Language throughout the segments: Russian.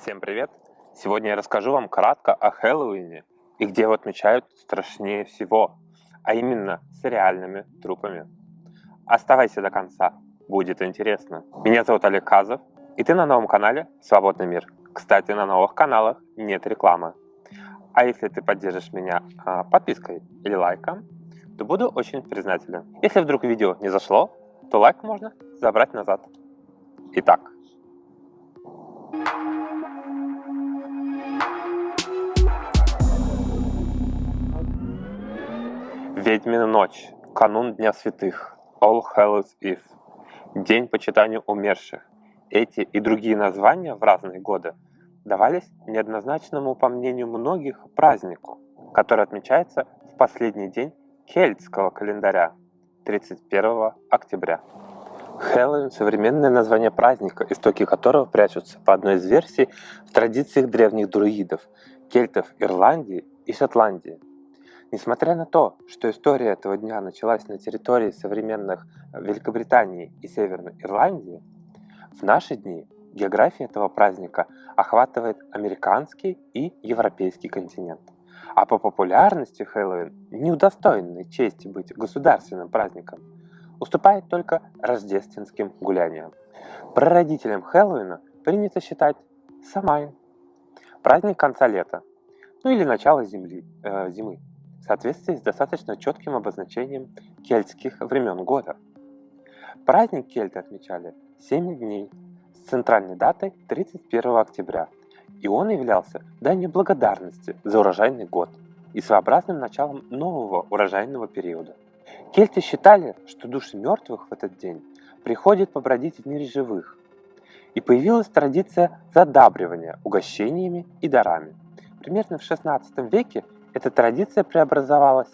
Всем привет! Сегодня я расскажу вам кратко о Хэллоуине и где его отмечают страшнее всего, а именно с реальными трупами. Оставайся до конца, будет интересно. Меня зовут Олег Казов, и ты на новом канале «Свободный мир». Кстати, на новых каналах нет рекламы. А если ты поддержишь меня подпиской или лайком, то буду очень признателен. Если вдруг видео не зашло, то лайк можно забрать назад. Итак, Ведьмина ночь, канун Дня Святых, All Hallows Eve, День почитания умерших. Эти и другие названия в разные годы давались неоднозначному, по мнению многих, празднику, который отмечается в последний день кельтского календаря, 31 октября. Хэллоуин – современное название праздника, истоки которого прячутся, по одной из версий, в традициях древних друидов, кельтов Ирландии и Шотландии. Несмотря на то, что история этого дня началась на территории современных Великобритании и Северной Ирландии, в наши дни география этого праздника охватывает американский и европейский континент. А по популярности Хэллоуин, не удостоенный чести быть государственным праздником, уступает только рождественским гуляниям. Прародителем Хэллоуина принято считать Самайн, праздник конца лета, или начала зимы, в соответствии с достаточно четким обозначением кельтских времен года. Праздник кельты отмечали 7 дней с центральной датой 31 октября, и он являлся данью благодарности за урожайный год и своеобразным началом нового урожайного периода. Кельты считали, что души мертвых в этот день приходят побродить в мире живых, и появилась традиция задабривания угощениями и дарами. Примерно в XVI веке эта традиция преобразовалась,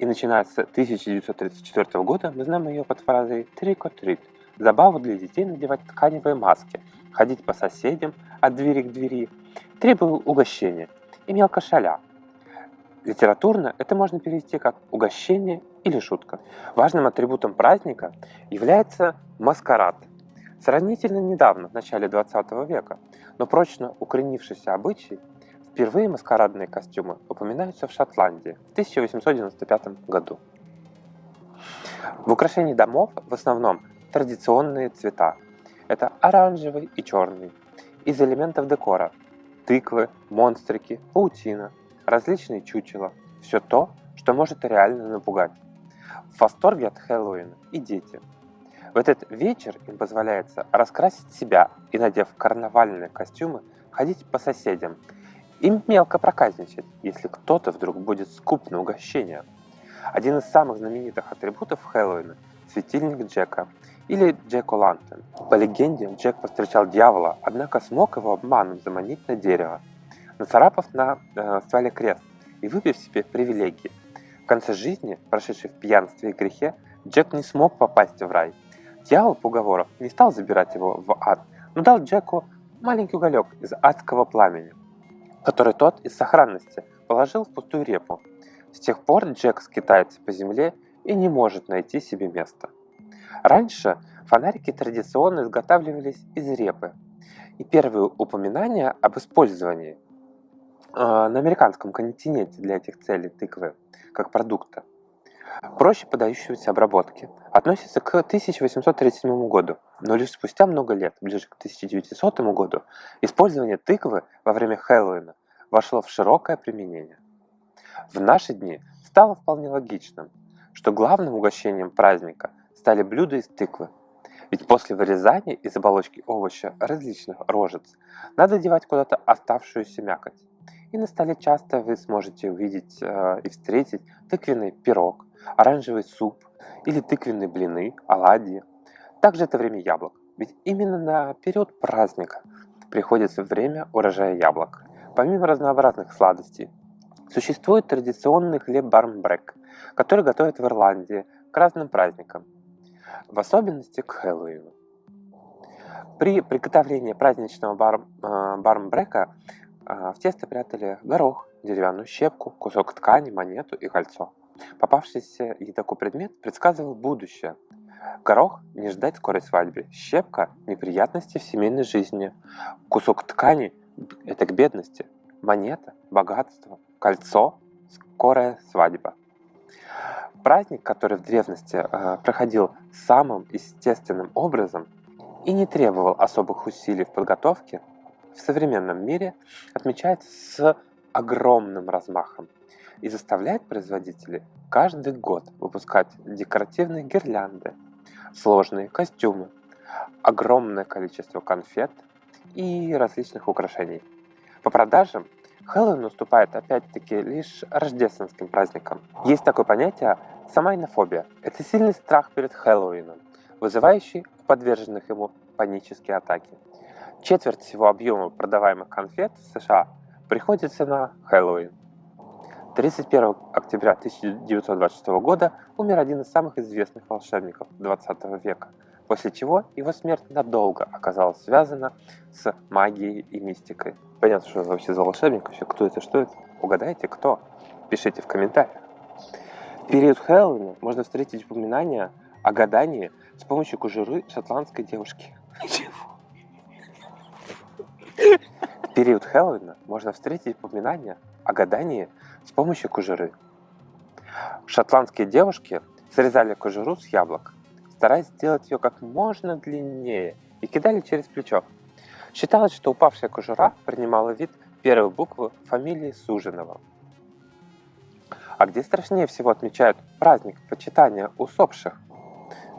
и начиная с 1934 года мы знаем ее под фразой «trick or treat» – забаву для детей надевать тканевые маски, ходить по соседям от двери к двери, требовал угощения и мелко шаля. Литературно это можно перевести как «угощение» или «шутка». Важным атрибутом праздника является маскарад. Сравнительно недавно, в начале 20 века, но прочно укоренившийся обычай, впервые маскарадные костюмы упоминаются в Шотландии в 1895 году. В украшении домов в основном традиционные цвета. Это оранжевый и черный. Из элементов декора – тыквы, монстрики, паутина, различные чучела. Все то, что может реально напугать. В восторге от Хэллоуина и дети. В этот вечер им позволяется раскрасить себя и, надев карнавальные костюмы, ходить по соседям. Им мелко проказничать, если кто-то вдруг будет скуп на угощение. Один из самых знаменитых атрибутов Хэллоуина – светильник Джека или Джек-о'-лантерн. По легенде, Джек повстречал дьявола, однако смог его обманом заманить на дерево, нацарапав на стволе крест и выпив себе привилегии. В конце жизни, прошедшей в пьянстве и грехе, Джек не смог попасть в рай. Дьявол по уговору не стал забирать его в ад, но дал Джеку маленький уголек из адского пламени, который тот из сохранности положил в пустую репу. С тех пор Джек скитается по земле и не может найти себе места. Раньше фонарики традиционно изготавливались из репы, и первые упоминания об использовании на американском континенте для этих целей тыквы как продукта, проще поддающегося обработке, относится к 1837 году, но лишь спустя много лет, ближе к 1900 году, использование тыквы во время Хэллоуина вошло в широкое применение. В наши дни стало вполне логичным, что главным угощением праздника стали блюда из тыквы, ведь после вырезания из оболочки овоща различных рожиц надо девать куда-то оставшуюся мякоть. И на столе часто вы сможете увидеть и встретить тыквенный пирог, оранжевый суп или тыквенные блины, оладьи. Также это время яблок, ведь именно на период праздника приходится время урожая яблок. Помимо разнообразных сладостей, существует традиционный хлеб бармбрек, который готовят в Ирландии к разным праздникам, в особенности к Хэллоуину. При приготовлении праздничного бармбрека в тесто прятали горох, деревянную щепку, кусок ткани, монету и кольцо. Попавшийся едоку предмет предсказывал будущее. Горох – не ждать скорой свадьбы, щепка – неприятности в семейной жизни, кусок ткани Это к бедности. Монета, богатство, кольцо, скорая свадьба. Праздник, который в древности проходил самым естественным образом и не требовал особых усилий в подготовке, в современном мире отмечается с огромным размахом и заставляет производителей каждый год выпускать декоративные гирлянды, сложные костюмы, огромное количество конфет и различных украшений. По продажам Хэллоуин уступает опять-таки лишь рождественским праздникам. Есть такое понятие самайнофобия. Это сильный страх перед Хэллоуином, вызывающий у подверженных ему панические атаки. Четверть всего объема продаваемых конфет в США приходится на Хэллоуин. 31 октября 1926 года умер один из самых известных волшебников XX века, после чего его смерть надолго оказалась связана с магией и мистикой. Понятно, что это вообще за волшебник, вообще кто это, что это? Угадайте, кто? Пишите в комментариях. В период Хэллоуина можно встретить упоминания о гадании с помощью кожуры шотландской девушки. В период Хэллоуина можно встретить упоминания о гадании с помощью кожуры. Шотландские девушки срезали кожуру с яблок, стараясь сделать ее как можно длиннее, и кидали через плечо. Считалось, что упавшая кожура принимала вид первой буквы фамилии суженого. А где страшнее всего отмечают праздник почитания усопших?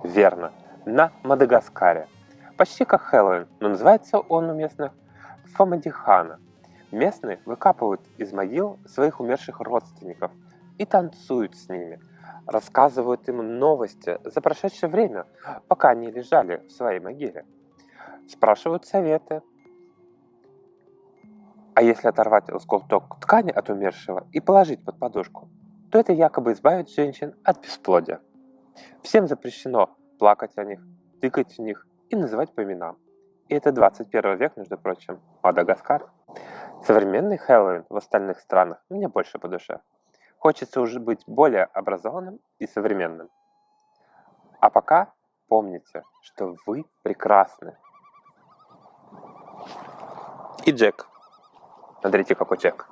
Верно, на Мадагаскаре. Почти как Хэллоуин, но называется он у местных Фамадихана. Местные выкапывают из могил своих умерших родственников и танцуют с ними, рассказывают им новости за прошедшее время, пока они лежали в своей могиле. Спрашивают советы. А если оторвать лоскуток ткани от умершего и положить под подушку, то это якобы избавит женщин от бесплодия. Всем запрещено плакать о них, тыкать в них и называть по именам. И это 21 век, между прочим, Мадагаскар. Современный Хэллоуин в остальных странах мне больше по душе. Хочется уже быть более образованным и современным. А пока помните, что вы прекрасны. И Джек. Смотрите, какой Джек.